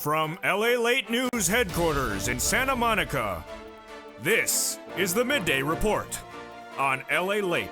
From LALATE News headquarters in Santa Monica, this is the Midday Report on LALATE.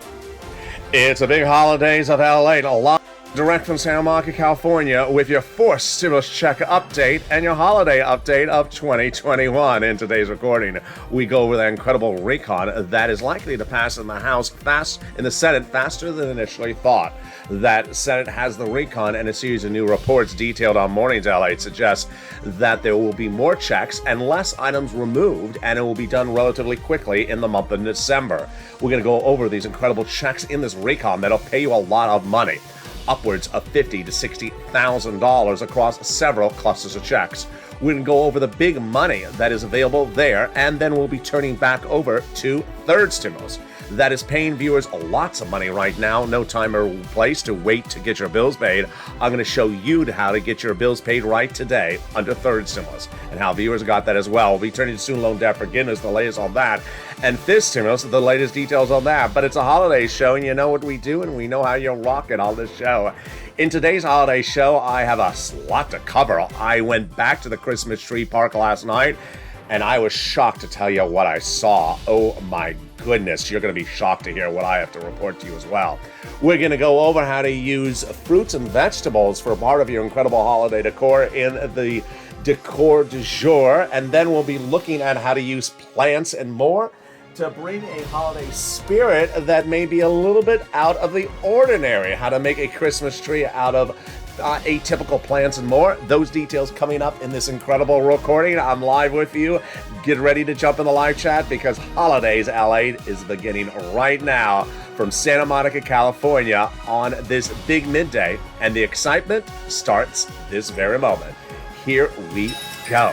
It's the big holidays of LA, live direct from Santa Monica, California, with your fourth stimulus check update and your holiday update of 2021. In today's recording, we go over the incredible recon that is likely to pass in the Senate faster than initially thought. That Senate has the recon and a series of new reports detailed on Mornings LA suggests that there will be more checks and less items removed, and it will be done relatively quickly in the month of December. We're going to go over these incredible checks in this recon that'll pay you a lot of money, upwards of $50,000 to $60,000 across several clusters of checks. We're going to go over the big money that is available there, and then we'll be turning back over to third stimulus. That is paying viewers lots of money right now. No time or place to wait to get your bills paid. I'm going to show you how to get your bills paid right today under third stimulus and how viewers got that as well. We'll be turning to student loan debt forgiveness, the latest on that, and fifth stimulus, the latest details on that. But it's a holiday show, and you know what we do, and we know how you'll rock it on this show. In today's holiday show, I have a lot to cover. I went back to the Christmas tree park last night, and I was shocked to tell you what I saw. Oh my goodness, you're going to be shocked to hear what I have to report to you as well. We're going to go over how to use fruits and vegetables for part of your incredible holiday decor in the decor du jour, and then we'll be looking at how to use plants and more to bring a holiday spirit that may be a little bit out of the ordinary. How to make a Christmas tree out of atypical plants and more. Those details coming up in this incredible recording. I'm live with you. Get ready to jump in the live chat because Holidays LA is beginning right now from Santa Monica, California on this big midday, and the excitement starts this very moment. Here we go.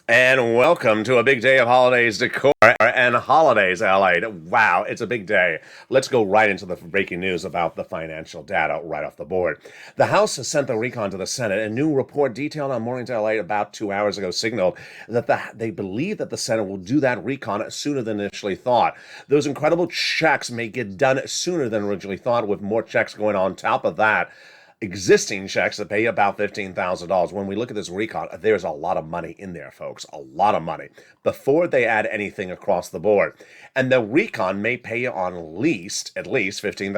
And welcome to a big day of holidays decor and Holidays LA. Wow, it's a big day. Let's go right into the breaking news about the financial data right off the board. The House has sent the recon to the Senate. A new report detailed on Mornings LA about 2 hours ago signaled that they believe that the Senate will do that recon sooner than initially thought. Those incredible checks may get done sooner than originally thought, with more checks going on top of that. Existing checks that pay about $15,000. When we look at this recon, there's a lot of money in there, folks. A lot of money before they add anything across the board. And the recon may pay you on at least $15,000,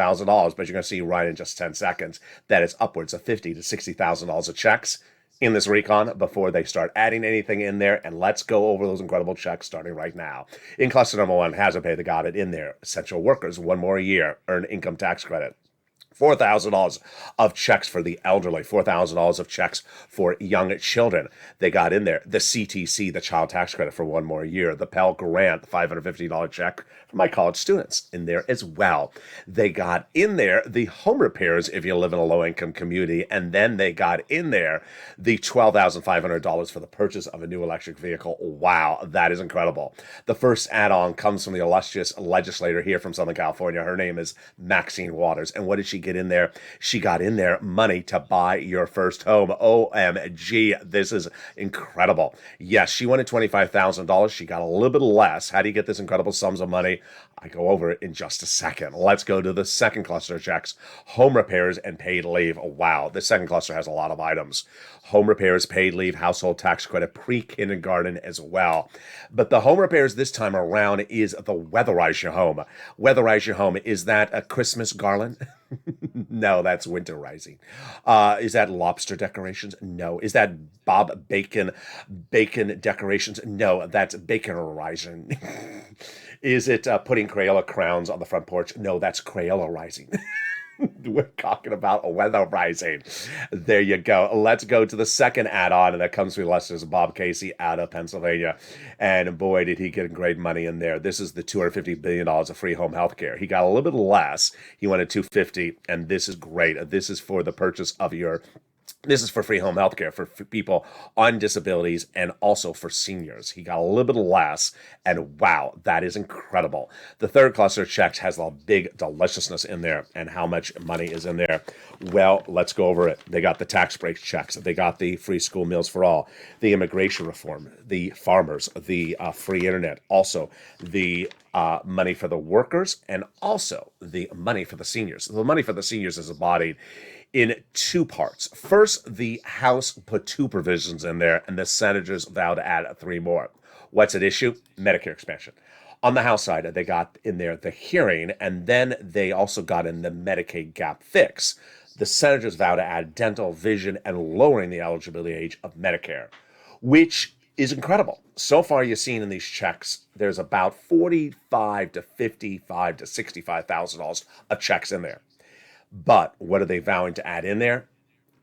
but you're going to see right in just 10 seconds that it's upwards of $50,000 to $60,000 of checks in this recon before they start adding anything in there. And let's go over those incredible checks starting right now. In cluster number one, hasn't paid, they got it in there. Essential workers, 1 more year, earn income tax credit. $4,000 of checks for the elderly, $4,000 of checks for young children. They got in there the CTC, the child tax credit for one more year, the Pell Grant, the $550 check for my college students in there as well. They got in there the home repairs if you live in a low-income community, and then they got in there the $12,500 for the purchase of a new electric vehicle. Wow, that is incredible. The first add-on comes from the illustrious legislator here from Southern California. Her name is Maxine Waters, and what did she get in there? She got in there money to buy your first home. OMG, this is incredible. Yes, she wanted $25,000. She got a little bit less. How do you get this incredible sums of money? I go over it in just a second. Let's go to the second cluster of checks. Home repairs and paid leave. Wow, the second cluster has a lot of items. Home repairs, paid leave, household tax credit, pre-kindergarten as well. But the home repairs this time around is the weatherize your home. Weatherize your home. Is that a Christmas garland? No, that's winterizing. Is that lobster decorations? No. Is that Bob Bacon decorations? No, that's baconerizing. Is it putting Crayola crowns on the front porch? No, that's Crayola-rising. We're talking about weatherizing. There you go. Let's go to the second add-on, and that comes from Lester's Bob Casey out of Pennsylvania. And boy, did he get great money in there. This is the $250 billion of free home health care. He got a little bit less. He wanted $250, and this is great. This is for the purchase of this is for free home health care for people on disabilities and also for seniors. He got a little bit less, and wow, that is incredible. The third cluster of checks has a big deliciousness in there, and how much money is in there. Well, let's go over it. They got the tax breaks checks. They got the free school meals for all, the immigration reform, the farmers, the free internet, also the money for the workers, and also the money for the seniors. The money for the seniors is embodied in two parts. First, the House put two provisions in there, and the senators vowed to add three more. What's at issue? Medicare expansion. On the House side, they got in there the hearing, and then they also got in the Medicaid gap fix. The senators vowed to add dental, vision, and lowering the eligibility age of Medicare, which is incredible. So far, you've seen in these checks, there's about $45 to $55 to $65,000 of checks in there. But what are they vowing to add in there?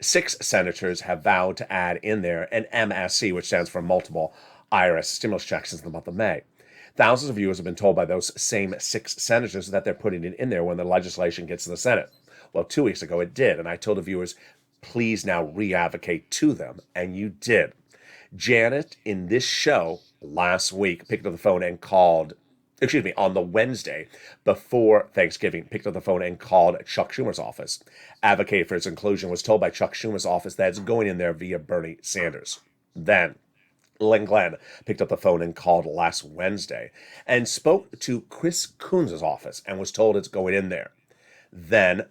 6 senators have vowed to add in there an MSC, which stands for multiple IRS stimulus checks since the month of May. Thousands of viewers have been told by those same 6 senators that they're putting it in there when the legislation gets to the Senate. Well, 2 weeks ago it did, and I told the viewers, please now re-advocate to them, and you did. Janet, in this show last week, picked up the phone and called on the Wednesday before Thanksgiving, picked up the phone and called Chuck Schumer's office. Advocated for its inclusion, was told by Chuck Schumer's office that it's going in there via Bernie Sanders. Then, Len Glenn picked up the phone and called last Wednesday and spoke to Chris Coons' office and was told it's going in there. Then,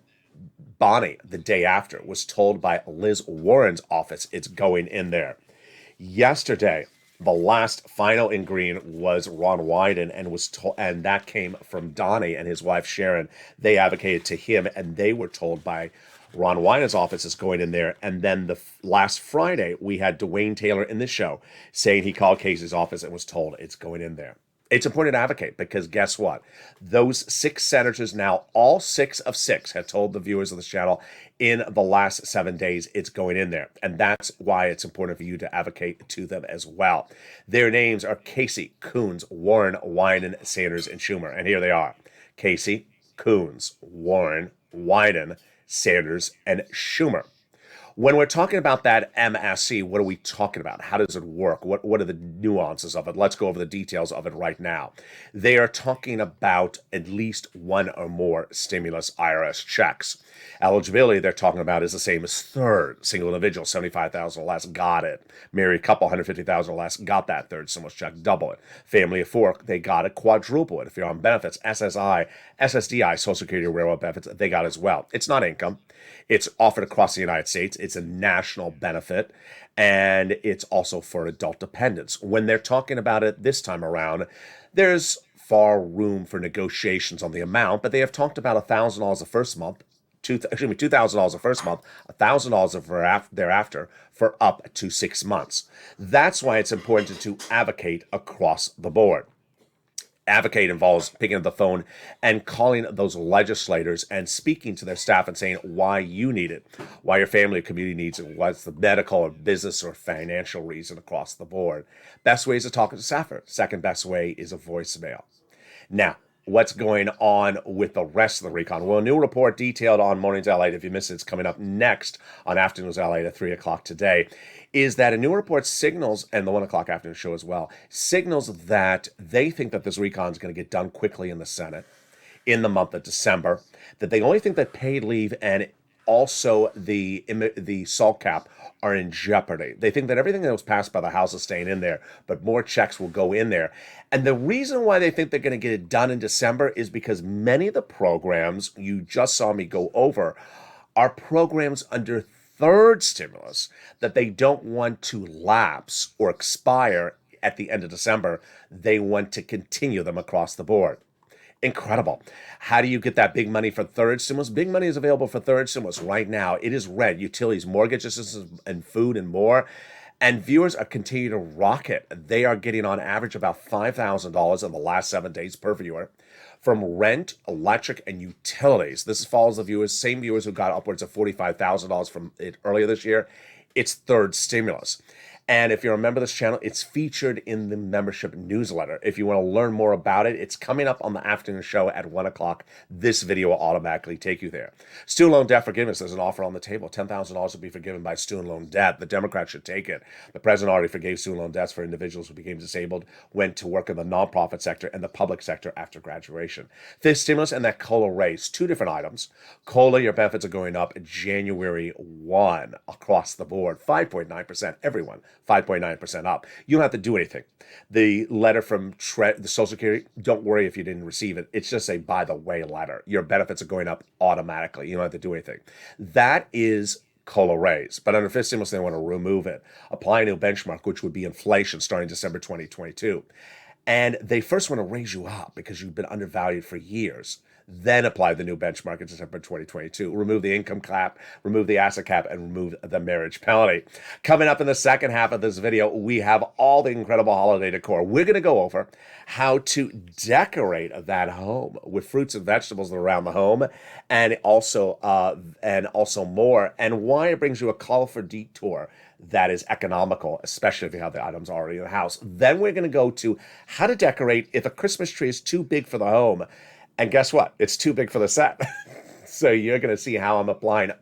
Bonnie, the day after, was told by Liz Warren's office it's going in there. Yesterday, the last final in green was Ron Wyden, and that came from Donnie and his wife Sharon. They advocated to him, and they were told by Ron Wyden's office is going in there. And then last Friday, we had Dwayne Taylor in the show saying he called Casey's office and was told it's going in there. It's important to advocate because guess what? Those 6 senators now, all 6 of 6, have told the viewers of this channel in the last 7 days it's going in there. And that's why it's important for you to advocate to them as well. Their names are Casey, Coons, Warren, Wyden, Sanders, and Schumer. And here they are. Casey, Coons, Warren, Wyden, Sanders, and Schumer. When we're talking about that MSC, what are we talking about? How does it work? What are the nuances of it? Let's go over the details of it right now. They are talking about at least one or more stimulus IRS checks. Eligibility they're talking about is the same as third. Single individual, $75,000 or less, got it. Married couple, $150,000 or less, got that third stimulus check, double it. Family of 4, they got it, quadruple it. If you're on benefits, SSI, SSDI, Social Security, Railroad benefits, they got as well. It's not income. It's offered across the United States. It's a national benefit, and it's also for adult dependents. When they're talking about it this time around, there's far room for negotiations on the amount, but they have talked about $1,000 the first month, $2,000 the first month, $1,000 thereafter for up to 6 months. That's why it's important to advocate across the board. Advocate involves picking up the phone and calling those legislators and speaking to their staff and saying why you need it, why your family or community needs it, what's the medical or business or financial reason across the board. Best way is to talk to staffer. Second best way is a voicemail. Now, what's going on with the rest of the recon? Well, a new report detailed on Mornings LA, if you missed it, it's coming up next on Afternoons LA at 3 o'clock today, is that a new report signals, and the 1 o'clock afternoon show as well, signals that they think that this recon is going to get done quickly in the Senate in the month of December, that they only think that paid leave and also the SALT cap are in jeopardy. They think that everything that was passed by the House is staying in there, but more checks will go in there. And the reason why they think they're going to get it done in December is because many of the programs you just saw me go over are programs under third stimulus that they don't want to lapse or expire at the end of December. They want to continue them across the board. Incredible. How do you get that big money for third stimulus? Big money is available for third stimulus right now. It is rent, utilities, mortgage assistance, and food and more. And viewers are continuing to rocket. They are getting on average about $5,000 in the last 7 days per viewer from rent, electric, and utilities. This follows the viewers, same viewers who got upwards of $45,000 from it earlier this year. It's third stimulus. And if you remember this channel, it's featured in the membership newsletter. If you want to learn more about it, it's coming up on the afternoon show at 1 o'clock. This video will automatically take you there. Student loan debt forgiveness, there's an offer on the table. $10,000 will be forgiven by student loan debt. The Democrats should take it. The president already forgave student loan debts for individuals who became disabled, went to work in the nonprofit sector and the public sector after graduation. Fifth stimulus and that COLA raise, two different items. COLA, your benefits are going up January 1 across the board, 5.9%, everyone. 5.9% up. You don't have to do anything. The letter from the Social Security, don't worry if you didn't receive it. It's just a by the way letter. Your benefits are going up automatically. You don't have to do anything. That is COLA raise. But under fifth stimulus, they want to remove it. Apply a new benchmark, which would be inflation starting December 2022. And they first want to raise you up because you've been undervalued for years. Then apply the new benchmark in December 2022. Remove the income cap, remove the asset cap, and remove the marriage penalty. Coming up in the second half of this video, we have all the incredible holiday decor. We're going to go over how to decorate that home with fruits and vegetables around the home, and also more, and why it brings you a colorful detour that is economical, especially if you have the items already in the house. Then we're going to go to how to decorate if a Christmas tree is too big for the home. And guess what? It's too big for the set. So you're going to see how I'm applying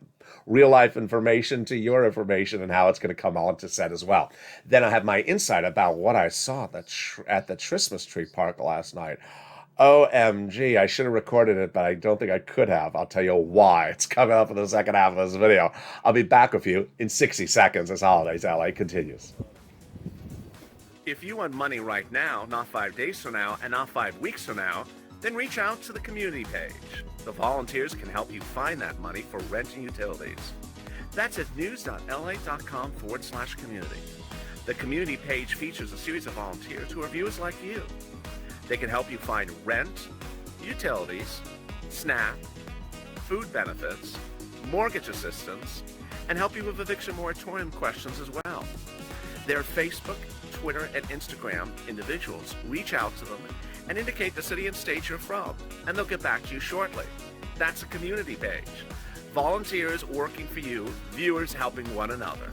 real life information to your information and how it's going to come onto set as well. Then I have my insight about what I saw at the Christmas tree park last night. OMG, I should have recorded it, but I don't think I could have. I'll tell you why. It's coming up in the second half of this video. I'll be back with you in 60 seconds as Holidays LA continues. If you want money right now, not 5 days from now, and not 5 weeks from now, then reach out to the community page. The volunteers can help you find that money for rent and utilities. That's at news.la.com/community. The community page features a series of volunteers who are viewers like you. They can help you find rent, utilities, SNAP, food benefits, mortgage assistance, and help you with eviction moratorium questions as well. Their Facebook, Twitter, and Instagram individuals reach out to them and indicate the city and state you're from, and they'll get back to you shortly. That's a community page. Volunteers working for you, viewers helping one another.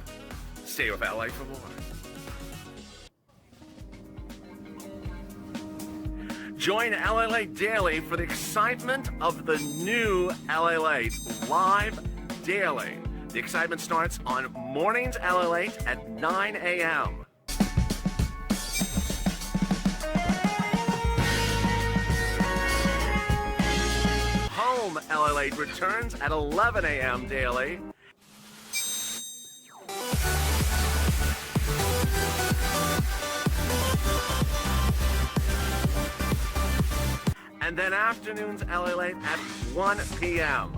Stay with LA for more. Join LALATE Daily for the excitement of the new LALATE live daily. The excitement starts on Mornings LALATE at 9 a.m. Home LALATE returns at 11 a.m. daily. And then afternoons LALATE at 1 p.m.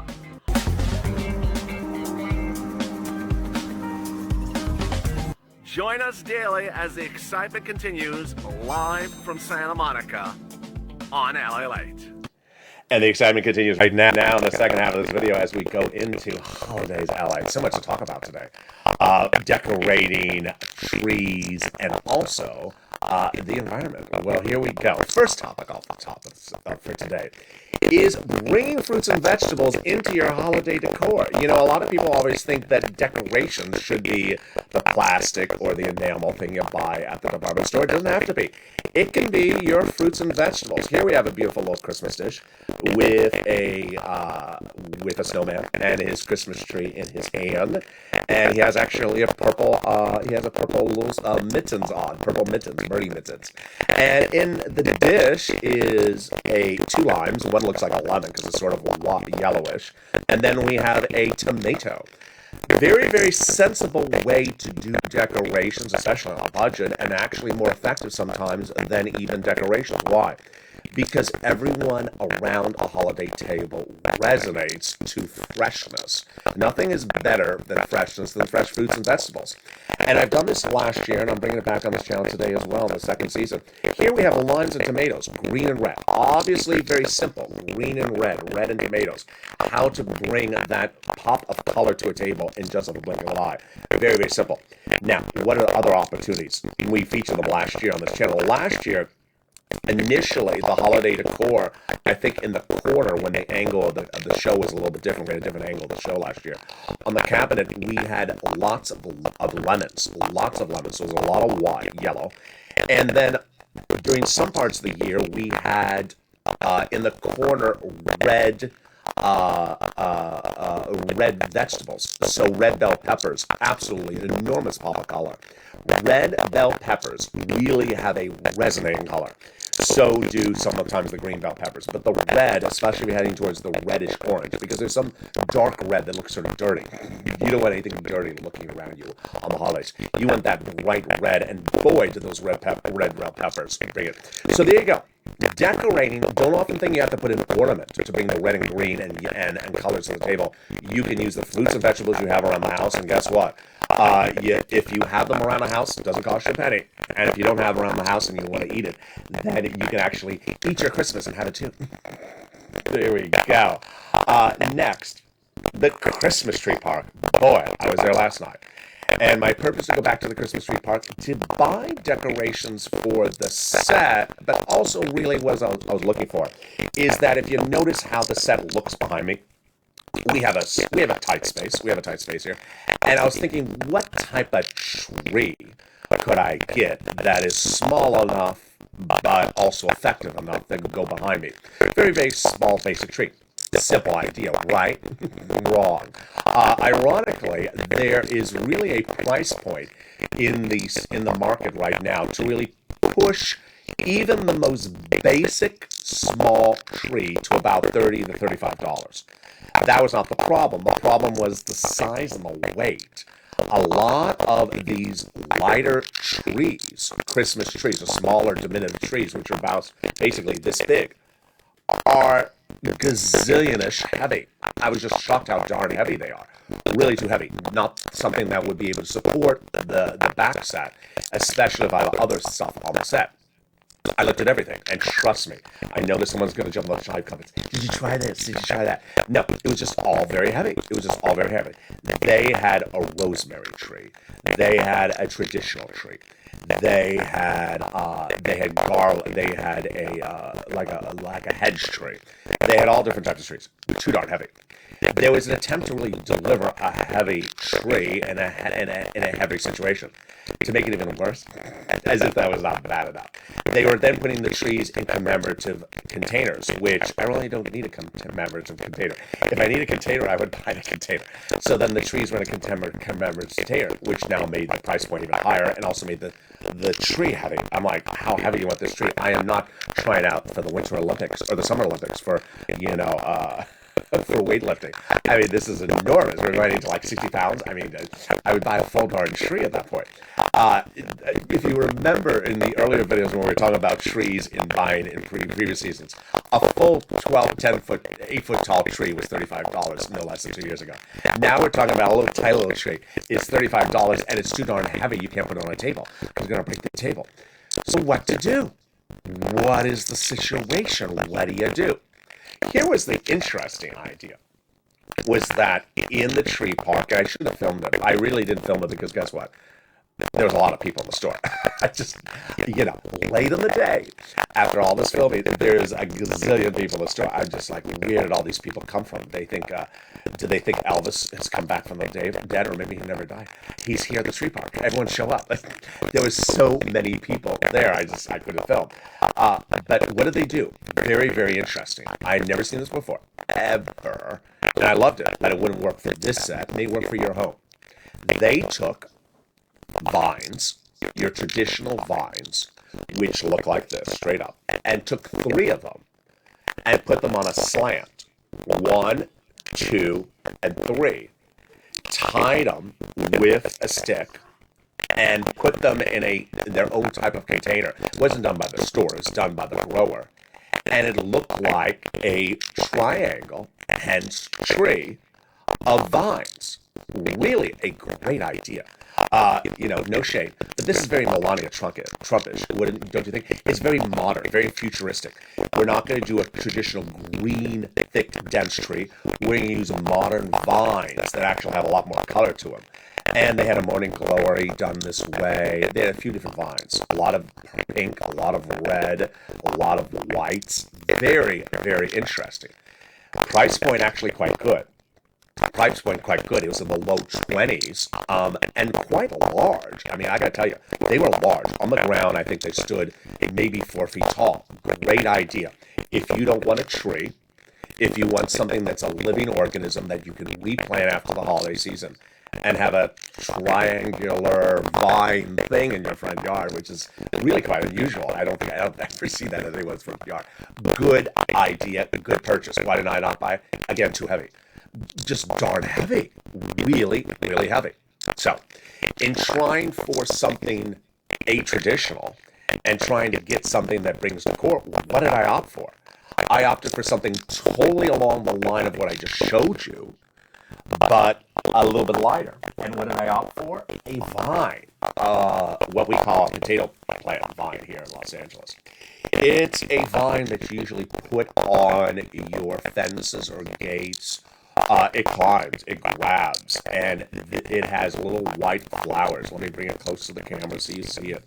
Join us daily as the excitement continues live from Santa Monica on LALATE. And the excitement continues right now in the second half of this video as we go into Holidays LA. So much to talk about today. Decorating trees and also the environment. Well, here we go. First topic off the top for today is bringing fruits and vegetables into your holiday decor. You know, a lot of people always think that decorations should be the plastic or the enamel thing you buy at the department store. It doesn't have to be. It can be your fruits and vegetables. Here we have a beautiful little Christmas dish with a snowman and his Christmas tree in his hand, and he has actually a purple little mittens on, purple mittens, birdie mittens, and in the dish is two limes. One looks like a lemon because it's sort of yellowish, and then we have a tomato. Very, very sensible way to do decorations, especially on a budget, and actually more effective sometimes than even decorations. Why? Because everyone around a holiday table resonates to freshness. Nothing is better than freshness than fresh fruits and vegetables. And I've done this last year, and I'm bringing it back on this channel today as well in the second season. Here we have limes and tomatoes, green and red. Obviously very simple, green and red and tomatoes. How to bring that pop of color to a table in just a blink of an eye. Very, very simple. Now, what are the other opportunities? We featured them last year on this channel. Last year, initially, the holiday decor, I think in the corner when the angle of the show was a little bit different, we had a different angle of the show last year. On the cabinet, we had lots of lemons. So it was a lot of yellow. And then during some parts of the year, we had in the corner red vegetables. So red bell peppers, absolutely an enormous pop of color. Red bell peppers really have a resonating color. So do sometimes the green bell peppers. But the red, especially if you're heading towards the reddish orange, because there's some dark red that looks sort of dirty. You don't want anything dirty looking around you on the holidays. You want that bright red, and boy, do those red bell peppers bring it. So there you go. Decorating, don't often think you have to put an ornament to bring the red and green and colors to the table. You can use the fruits and vegetables you have around the house, and guess what? If you have them around the house, it doesn't cost you a penny. And if you don't have them around the house and you want to eat it, then you can actually eat your Christmas and have it too. There we go. Next, the Christmas tree park. Boy, I was there last night. And my purpose to go back to the Christmas tree park to buy decorations for the set, but also really what I was looking for, is that if you notice how the set looks behind me, we have a tight space. We have a tight space here. And I was thinking, what type of tree could I get that is small enough, but also effective enough that could go behind me? Very, very small, basic tree. Simple idea, right? Wrong. Ironically, there is really a price point in the market right now to really push even the most basic small tree to about $30 to $35. That was not the problem. The problem was the size and the weight. A lot of these lighter trees, Christmas trees, the smaller diminutive trees, which are about basically this big, are gazillionish heavy. I was just shocked how darn heavy they are. Really too heavy. Not something that would be able to support the back set, especially if I have other stuff on the set. I looked at everything, and trust me, I know that someone's going to jump on the live comments. Did you try this? Did you try that? No, it was just all very heavy. They had a rosemary tree. They had a traditional tree. They had garland. They had like a hedge tree. They had all different types of trees. Too darn heavy. There was an attempt to really deliver a heavy tree in a heavy situation. To make it even worse, as if that was not bad enough, they were then putting the trees in commemorative containers, which I really don't need a commemorative container. If I need a container, I would buy the container. So then the trees were in a commemorative container, which now made the price point even higher and also made the tree heavy. I'm like, how heavy do you want this tree? I am not trying out for the Winter Olympics or the Summer Olympics for for weightlifting. I mean, this is enormous. We're going into like 60 pounds. I mean, I would buy a full darn tree at that point. If you remember in the earlier videos when we were talking about trees in buying in previous seasons, a full 12, 10 foot, 8 foot tall tree was $35, no less than 2 years ago. Now we're talking about a little tiny little tree. It's $35 and it's too darn heavy. You can't put it on a table. It's going to break the table. So what to do? What is the situation? What do you do? Here was the interesting idea, was that in the tree park, I should have filmed it. I really didn't film it because guess what? there was a lot of people in the store. I just, late in the day, after all this filming, there's a gazillion people in the store. I'm just like, where did all these people come from? They think, do they think Elvis has come back from the dead, or maybe he never died? He's here at the tree park. Everyone show up. There was so many people there. I couldn't film. But what did they do? Very, very interesting. I had never seen this before, ever. And I loved it. But it wouldn't work for this set. It may work for your home. They took vines, your traditional vines, which look like this, straight up, and took 3 of them and put them on a slant. 1, 2, and 3. Tied them with a stick and put them in their own type of container. It wasn't done by the store, it was done by the grower. And it looked like a triangle, hence tree, of vines. Really a great idea. No shade, but this is very Melania Trumpish, don't you think? It's very modern, very futuristic. We're not going to do a traditional green, thick, dense tree. We're going to use modern vines that actually have a lot more color to them. And they had a morning glory done this way. They had a few different vines. A lot of pink, a lot of red, a lot of whites. Very, very interesting. Price point actually quite good. Price point quite good. It was in the low 20s, and quite large. I mean, I gotta tell you, they were large. On the ground, I think they stood maybe 4 feet tall. Great idea. If you don't want a tree, if you want something that's a living organism that you can replant after the holiday season and have a triangular vine thing in your front yard, which is really quite unusual. I don't ever see that in anyone's front yard. Good idea, good purchase. Why did I not buy it? Again, too heavy. Just darn heavy. Really, really heavy. So, in trying for something atraditional and trying to get something that brings decor, what did I opt for? I opted for something totally along the line of what I just showed you, but a little bit lighter. And what did I opt for? A vine. What we call a potato plant vine here in Los Angeles. It's a vine that's usually put on your fences or gates. It climbs, it grabs, and it has little white flowers. Let me bring it close to the camera so you see it.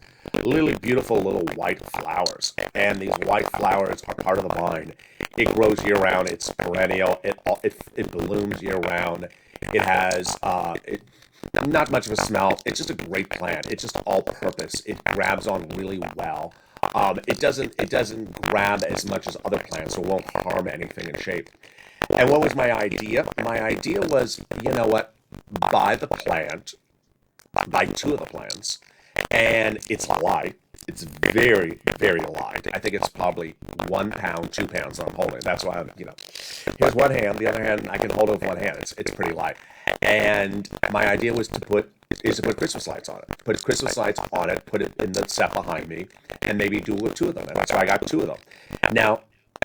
Really beautiful little white flowers. And these white flowers are part of the vine. It grows year-round. It's perennial. It blooms year-round. It has not much of a smell. It's just a great plant. It's just all-purpose. It grabs on really well. It doesn't grab as much as other plants, so it won't harm anything in shape. And what was my idea? My idea was, you know what? Buy the plant, buy 2 of the plants, and it's light. It's very, very light. I think it's probably 1 pound, 2 pounds that I'm holding. That's why here's one hand, the other hand I can hold with one hand. It's pretty light. And my idea was to put Christmas lights on it. Put Christmas lights on it, put it in the set behind me, and maybe do it with 2 of them. And that's why I got 2 of them. Now,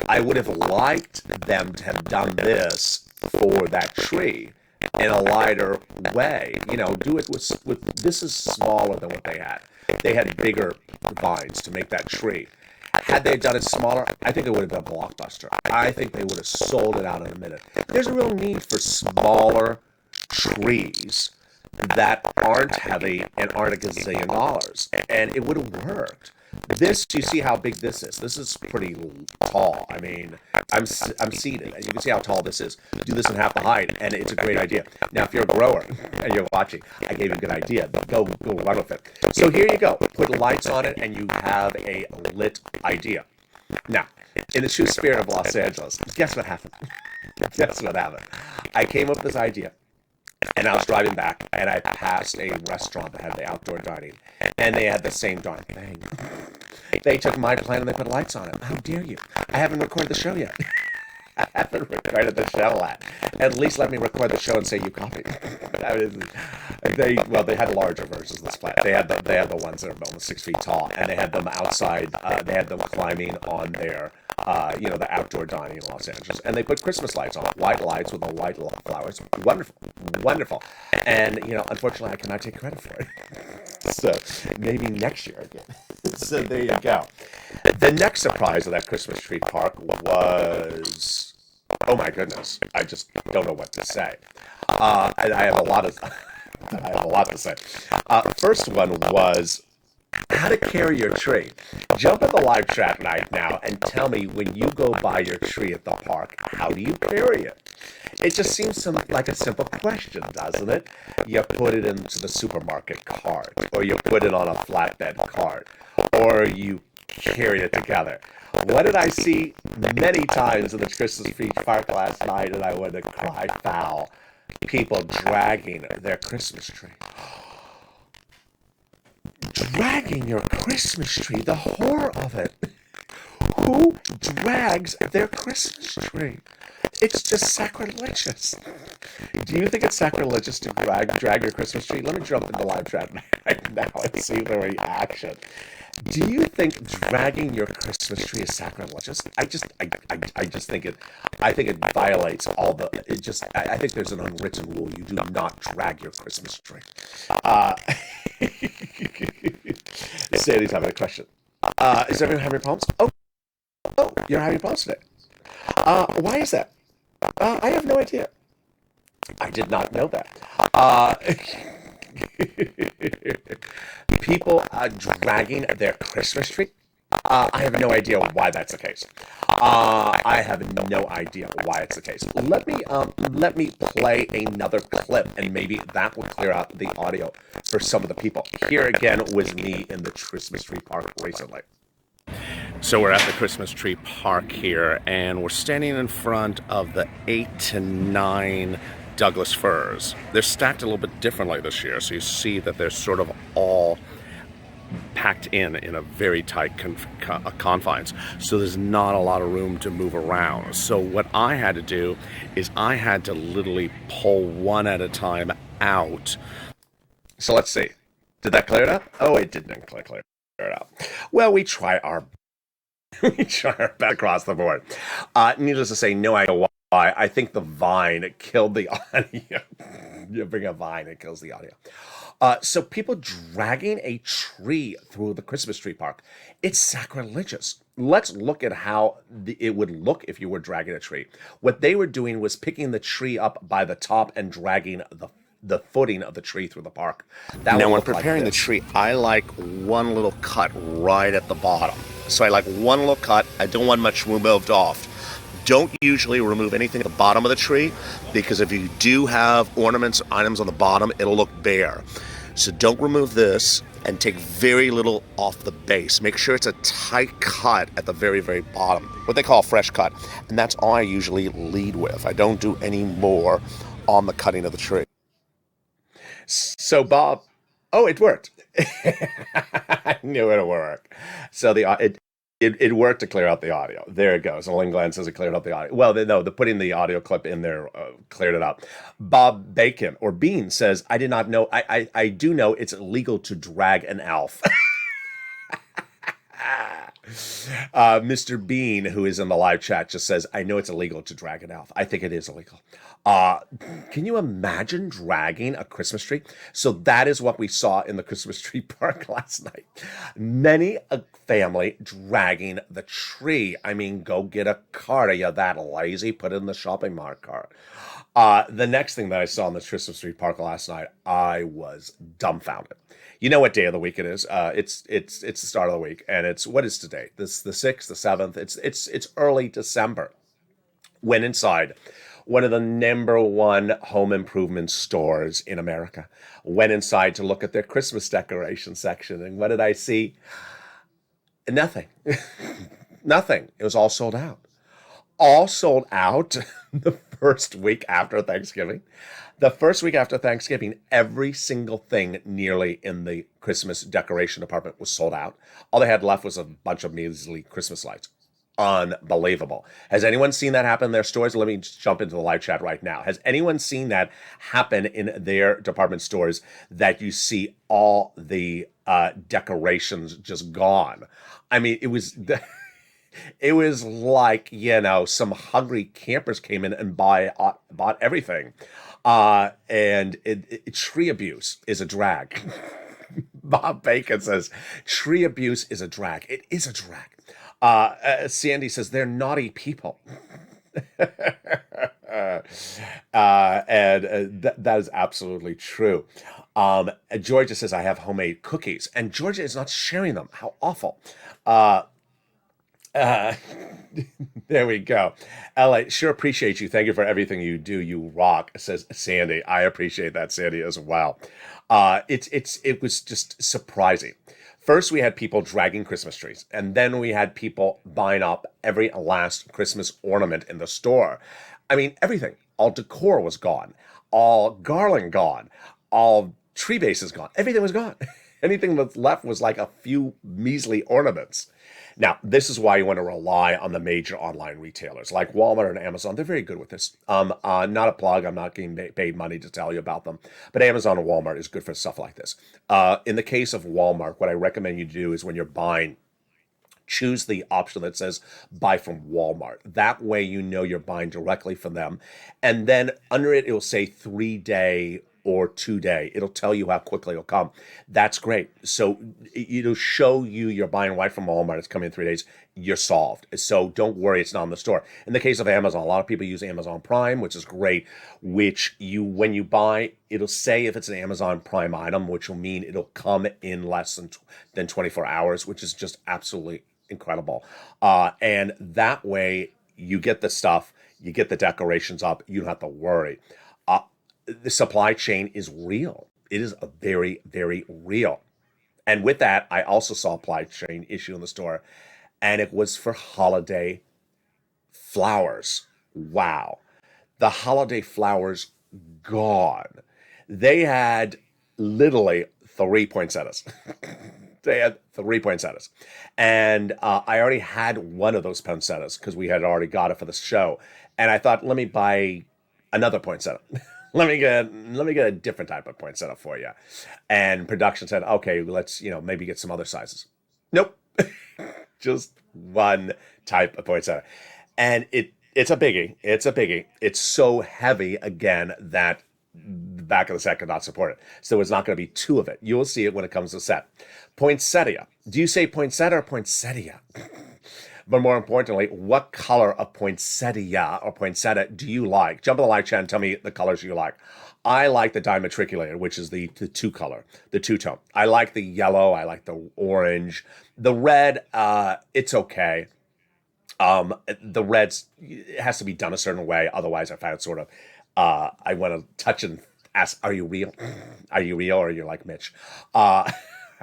I would have liked them to have done this for that tree in a lighter way. Do it with this is smaller than what they had. They had bigger vines to make that tree. Had they done it smaller, I think it would have been a blockbuster. I think they would have sold it out in a minute. There's a real need for smaller trees that aren't heavy and aren't a gazillion dollars. And it would have worked. This, you see how big this is. This is pretty tall. I mean, I'm seated, and you can see how tall this is. Do this in half the height, and it's a great idea. Now, if you're a grower and you're watching, I gave you a good idea. Go run with it. So here you go. Put lights on it, and you have a lit idea. Now, in the true spirit of Los Angeles, guess what happened? Guess what happened? I came up with this idea. And I was driving back, and I passed a restaurant that had the outdoor dining, and they had the same darn thing. They took my plan and they put lights on it. How dare you? I haven't recorded the show yet. I haven't recorded the show yet. At least let me record the show and say you copied. They had larger versions of this plant. They had the ones that are almost 6 feet tall, and they had them outside. They had them climbing on their the outdoor dining in Los Angeles. And they put Christmas lights on, white lights with the white flowers. Wonderful, wonderful. And, unfortunately, I cannot take credit for it. So maybe next year again. So there you go. The next surprise of that Christmas tree park was, oh my goodness, I just don't know what to say. I have a lot of I have a lot to say. First one was how to carry your tree. Jump in the live chat right now and tell me when you go buy your tree at the park, how do you carry it? It just seems like a simple question, doesn't it? You put it into the supermarket cart, or you put it on a flatbed cart, or you carry it together. What did I see many times in the Christmas tree park last night, and I wanted to cry foul? People dragging their Christmas tree. Dragging your Christmas tree, the horror of it. Who drags their Christmas tree? It's just sacrilegious. Do you think it's sacrilegious to drag your Christmas tree? Let me jump into live chat right now and see the reaction. Do you think dragging your Christmas tree is sacrilegious? I just think it. I think it violates all the. I think there's an unwritten rule. You do not drag your Christmas tree. Sandy's having a question. Is everyone having problems? Oh, you're having problems today. Why is that? I have no idea. I did not know that. People dragging their Christmas tree. I have no idea why that's the case. I have no idea why it's the case. Let me play another clip, and maybe that will clear out the audio for some of the people. Here again was me in the Christmas tree park recently. So we're at the Christmas tree park here, and we're standing in front of the 8 to 9 Douglas firs. They're stacked a little bit differently this year, so you see that they're sort of all packed in a very tight confines. So there's not a lot of room to move around. So what I had to do is I had to literally pull one at a time out. So let's see. Did that clear it up? Oh, it didn't clear it up. Well, we try our best across the board. Needless to say, no idea why. I think the vine killed the audio. You bring a vine, it kills the audio. So people dragging a tree through the Christmas tree park, it's sacrilegious. Let's look at how it would look if you were dragging a tree. What they were doing was picking the tree up by the top and dragging the footing of the tree through the park. Now, when preparing the tree, I like one little cut right at the bottom. So I like one little cut. I don't want much removed off. Don't usually remove anything at the bottom of the tree, because if you do have ornaments or items on the bottom, it'll look bare. So don't remove this, and take very little off the base. Make sure it's a tight cut at the very, very bottom, what they call a fresh cut. And that's all I usually lead with. I don't do any more on the cutting of the tree. So Bob, it worked. I knew it would work. So it worked to clear out the audio. There it goes. And Lynn Glenn says it cleared out the audio. Well, the putting the audio clip in there cleared it up. Bob Bacon or Bean says, I did not know. I do know it's illegal to drag an elf. Mr. Bean, who is in the live chat, just says, I know it's illegal to drag an elf. I think it is illegal. Can you imagine dragging a Christmas tree? So that is what we saw in the Christmas tree park last night. Many a family dragging the tree. I mean, go get a cart. Are you that lazy? Put it in the shopping mart cart. The next thing that I saw in the Christmas tree park last night, I was dumbfounded. You know what day of the week it is? It's the start of the week, and what is today? This the 6th, the 7th. It's early December. Went inside one of the #1 home improvement stores in America. Went inside to look at their Christmas decoration section, and what did I see? Nothing. Nothing. It was all sold out. All sold out the first week after Thanksgiving. The first week after Thanksgiving, every single thing nearly in the Christmas decoration department was sold out. All they had left was a bunch of measly Christmas lights. Unbelievable. Has anyone seen that happen in their stores? Let me just jump into the live chat right now. Has anyone seen that happen in their department stores, that you see all the decorations just gone? I mean, it was... It was like, some hungry campers came in and bought everything. And tree abuse is a drag. Bob Bacon says, tree abuse is a drag. It is a drag. Sandy says, they're naughty people. That is absolutely true. Georgia says, I have homemade cookies, and Georgia is not sharing them. How awful. Uh, uh, there we go. LA, sure appreciate you. Thank you for everything you do. You rock, says Sandy. I appreciate that, Sandy, as well. It was just surprising. First, we had people dragging Christmas trees, and then we had people buying up every last Christmas ornament in the store. I mean, everything. All decor was gone. All garland gone. All tree bases gone. Everything was gone. Anything that's left was like a few measly ornaments. Now, this is why you want to rely on the major online retailers like Walmart and Amazon. They're very good with this. Not a plug. I'm not getting paid money to tell you about them. But Amazon and Walmart is good for stuff like this. In the case of Walmart, what I recommend you do is when you're buying, choose the option that says buy from Walmart. That way you know you're buying directly from them. And then under it, it will say 3-day or 2-day. It'll tell you how quickly it'll come. That's great. So it'll show you you're buying right from Walmart. It's coming in 3 days. You're solved. So don't worry, it's not in the store. In the case of Amazon, a lot of people use Amazon Prime, which is great, which when you buy, it'll say if it's an Amazon Prime item, which will mean it'll come in less than 24 hours, which is just absolutely incredible. And that way you get the stuff, you get the decorations up, you don't have to worry. The supply chain is real. It is a very, very real. And with that, I also saw a supply chain issue in the store, and it was for holiday flowers. Wow. The holiday flowers gone. They had literally 3 poinsettias. They had 3 poinsettias. And I already had one of those poinsettias because we had already got it for the show. And I thought, let me buy another poinsettia. Let me get a different type of poinsettia for you. And production said, okay, let's maybe get some other sizes. Nope, just one type of poinsettia, and it's a biggie. It's a biggie. It's so heavy again that the back of the set could not support it. So it's not going to be 2 of it. You will see it when it comes to the set. Poinsettia. Do you say poinsettia or poinsettia? But more importantly, what color of poinsettia or poinsettia do you like? Jump on the live chat and tell me the colors you like. I like the dimatriculated, which is the two-color, the two-tone. I like the yellow. I like the orange. The red, it's okay. The reds, it has to be done a certain way. Otherwise, I find it sort of, I want to touch and ask, are you real? Are you real or are you like Mitch? Are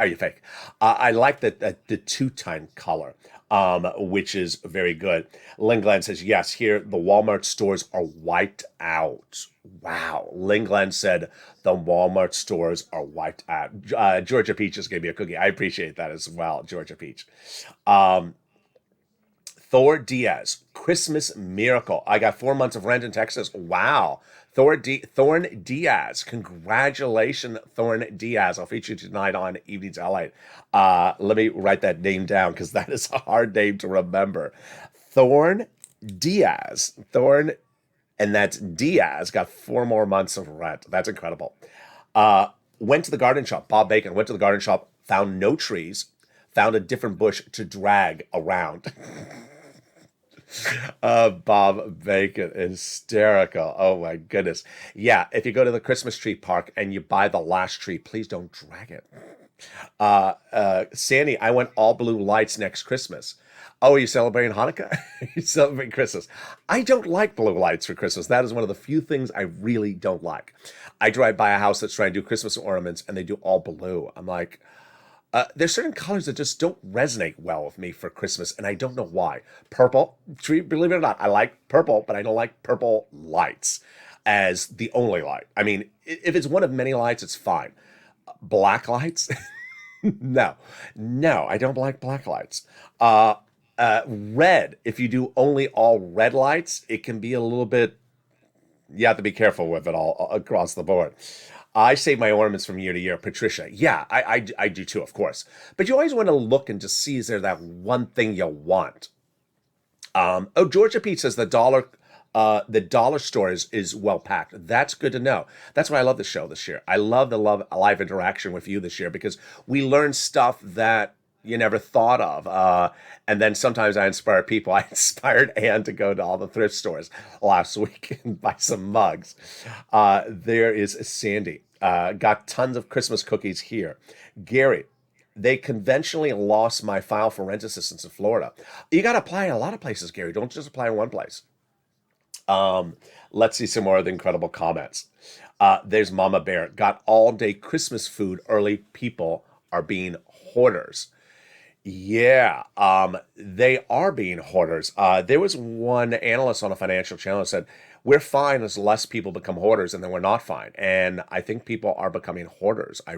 you fake? I like the two-tone color. Which is very good. Lingland says, yes, here the Walmart stores are wiped out. Wow. Lingland said the Walmart stores are wiped out. Georgia Peach just gave me a cookie. I appreciate that as well, Georgia Peach. Thor Diaz, Christmas Miracle. I got 4 months of rent in Texas. Wow. Thorn Diaz. Congratulations, Thorn Diaz. I'll feature you tonight on Evenings LA. Let me write that name down because that is a hard name to remember. Thorn Diaz. Thorn, and that's Diaz, got 4 more months of rent. That's incredible. Went to the garden shop. Bob Bacon went to the garden shop, found no trees, found a different bush to drag around. Bob Bacon, hysterical. Oh my goodness. Yeah, if you go to the Christmas tree park and you buy the last tree, please don't drag it. Sandy, I want all blue lights next Christmas. Oh, are you celebrating Hanukkah? You celebrate Christmas. I don't like blue lights for Christmas. That is one of the few things I really don't like. I drive by a house that's trying to do Christmas ornaments and they do all blue. I'm like, there's certain colors that just don't resonate well with me for Christmas, and I don't know why. Purple, believe it or not, I like purple, but I don't like purple lights as the only light. I mean, if it's one of many lights, it's fine. Black lights? No, I don't like black lights. Red, if you do only all red lights, it can be a little bit, you have to be careful with it all across the board. I save my ornaments from year to year. Patricia, yeah, I do too, of course. But you always want to look and just see, is there that one thing you want? Georgia Pete says the dollar store is well packed. That's good to know. That's why I love the show this year. I love the live interaction with you this year because we learn stuff that you never thought of. And then sometimes I inspire people. I inspired Ann to go to all the thrift stores last week and buy some mugs. There is Sandy. Got tons of Christmas cookies here. Gary, they conventionally lost my file for rent assistance in Florida. You got to apply in a lot of places, Gary. Don't just apply in one place. Let's see some more of the incredible comments. There's Mama Bear. Got all day Christmas food early. People are being hoarders. Yeah, they are being hoarders. There was one analyst on a financial channel that said, we're fine as less people become hoarders, and then we're not fine. And I think people are becoming hoarders. I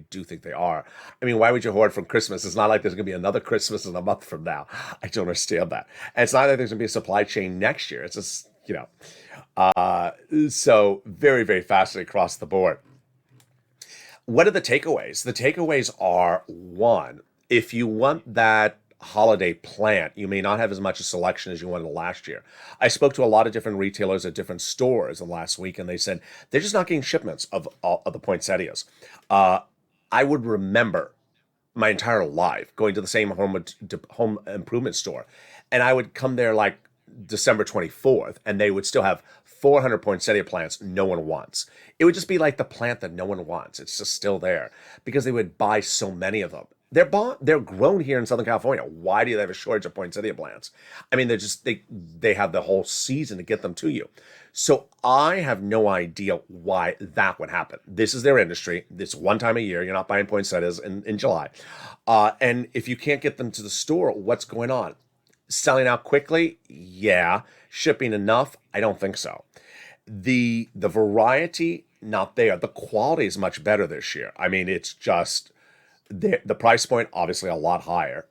do think they are. I mean, why would you hoard from Christmas? It's not like there's going to be another Christmas in a month from now. I don't understand that. And it's not like there's going to be a supply chain next year. It's just, so very, very fascinating across the board. What are the takeaways? The takeaways are, one, if you want that holiday plant, you may not have as much a selection as you wanted last year. I spoke to a lot of different retailers at different stores the last week, and they said they're just not getting shipments of all of the poinsettias. I would remember my entire life going to the same home improvement store, and I would come there like December 24th, and they would still have 400 poinsettia plants no one wants. It would just be like the plant that no one wants. It's just still there because they would buy so many of them. They're grown here in Southern California. Why do you have a shortage of poinsettia plants? I mean, they have the whole season to get them to you. So I have no idea why that would happen. This is their industry. This one time a year. You're not buying poinsettias in July. And if you can't get them to the store, what's going on? Selling out quickly? Yeah. Shipping enough? I don't think so. The variety, not there. The quality is much better this year. I mean, it's just the price point, obviously a lot higher,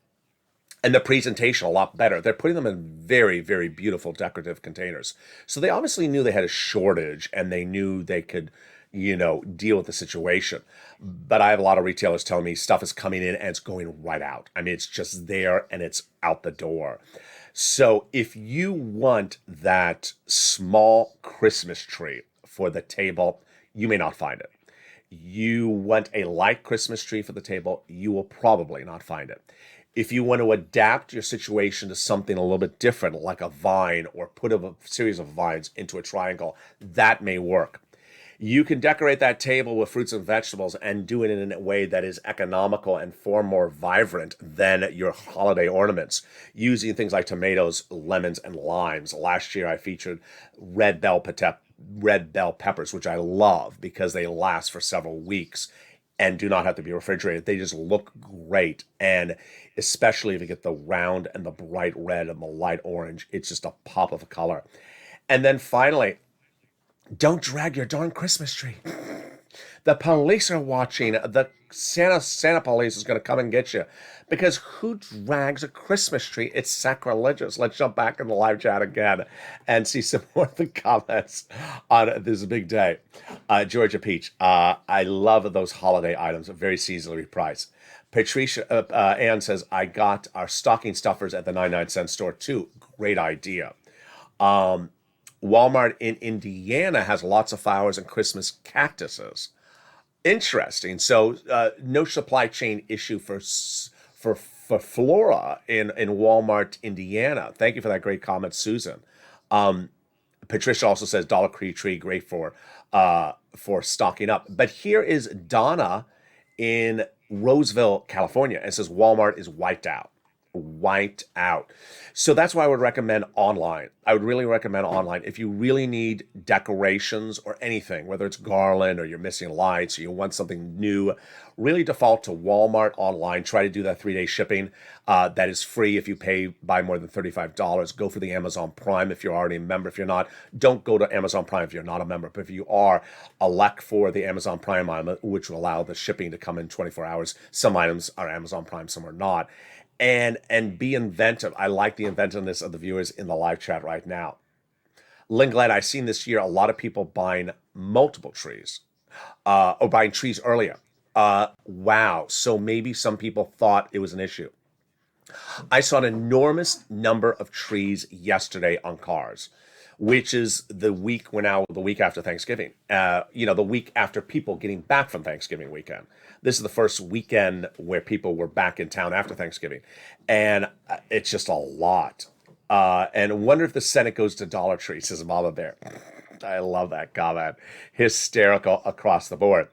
and the presentation a lot better. They're putting them in very, very beautiful decorative containers. So they obviously knew they had a shortage, and they knew they could, deal with the situation. But I have a lot of retailers telling me stuff is coming in and it's going right out. I mean, it's just there and it's out the door. So if you want that small Christmas tree for the table, you may not find it. You want a light Christmas tree for the table, you will probably not find it. If you want to adapt your situation to something a little bit different, like a vine, or put a series of vines into a triangle, that may work. You can decorate that table with fruits and vegetables and do it in a way that is economical and far more vibrant than your holiday ornaments, using things like tomatoes, lemons, and limes. Last year I featured red bell peppers, which I love because they last for several weeks and do not have to be refrigerated. They just look great. And especially if you get the round and the bright red and the light orange, it's just a pop of a color. And then finally, don't drag your darn Christmas tree. The police are watching. The Santa police is going to come and get you. Because who drags a Christmas tree? It's sacrilegious. Let's jump back in the live chat again and see some more of the comments on this big day. Georgia Peach, I love those holiday items. Very seasonally priced. Patricia Ann says, I got our stocking stuffers at the 99-cent store too. Great idea. Walmart in Indiana has lots of flowers and Christmas cactuses. Interesting. So no supply chain issue for flora in Walmart, Indiana. Thank you for that great comment, Susan. Patricia also says Dollar Tree great for stocking up. But here is Donna in Roseville, California, and says Walmart is wiped out. So that's why I would recommend online. I would really recommend online. If you really need decorations or anything, whether it's garland or you're missing lights or you want something new, really default to Walmart online. Try to do that 3-day shipping. That is free if you buy more than $35. Go for the Amazon Prime if you're already a member. If you're not, don't go to Amazon Prime if you're not a member. But if you are, elect for the Amazon Prime item, which will allow the shipping to come in 24 hours. Some items are Amazon Prime, some are not. And be inventive. I like the inventiveness of the viewers in the live chat right now. Lynn Glenn, I've seen this year a lot of people buying multiple trees or buying trees earlier. Wow. So maybe some people thought it was an issue. I saw an enormous number of trees yesterday on cars. which is the week the week after Thanksgiving. The week after people getting back from Thanksgiving weekend. This is the first weekend where people were back in town after Thanksgiving, and it's just a lot. And wonder if the Senate goes to Dollar Tree, says Mama Bear. I love that comment. Hysterical across the board.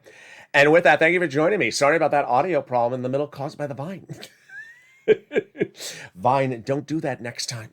And with that, thank you for joining me. Sorry about that audio problem in the middle caused by the Vine. Vine, don't do that next time.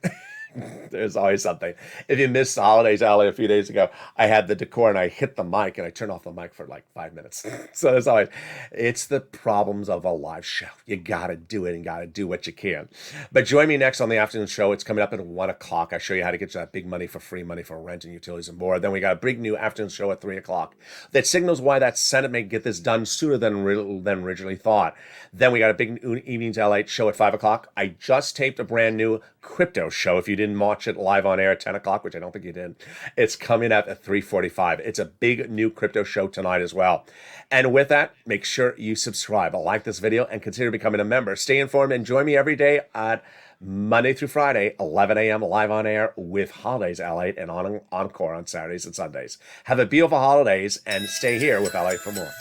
There's always something. If you missed the holidays, Ali, a few days ago, I had the decor and I hit the mic and I turned off the mic for like 5 minutes. So there's always, it's the problems of a live show. You got to do it and got to do what you can. But join me next on the afternoon show. It's coming up at 1 o'clock. I show you how to get you that big money for free money for rent and utilities and board. Then we got a big new afternoon show at 3 o'clock that signals why that Senate may get this done sooner than originally thought. Then we got a big evenings LA show at 5 o'clock. I just taped a brand new crypto show. If you didn't watch it live on air at 10 o'clock, which I don't think you did, it's coming up at 3:45. It's a big new crypto show tonight as well. And with that, make sure you subscribe, like this video, and consider becoming a member. Stay informed and join me every day at Monday through Friday, 11 a.m. live on air with Holidays LATE and Encore on Saturdays and Sundays. Have a beautiful holidays and stay here with LATE for more.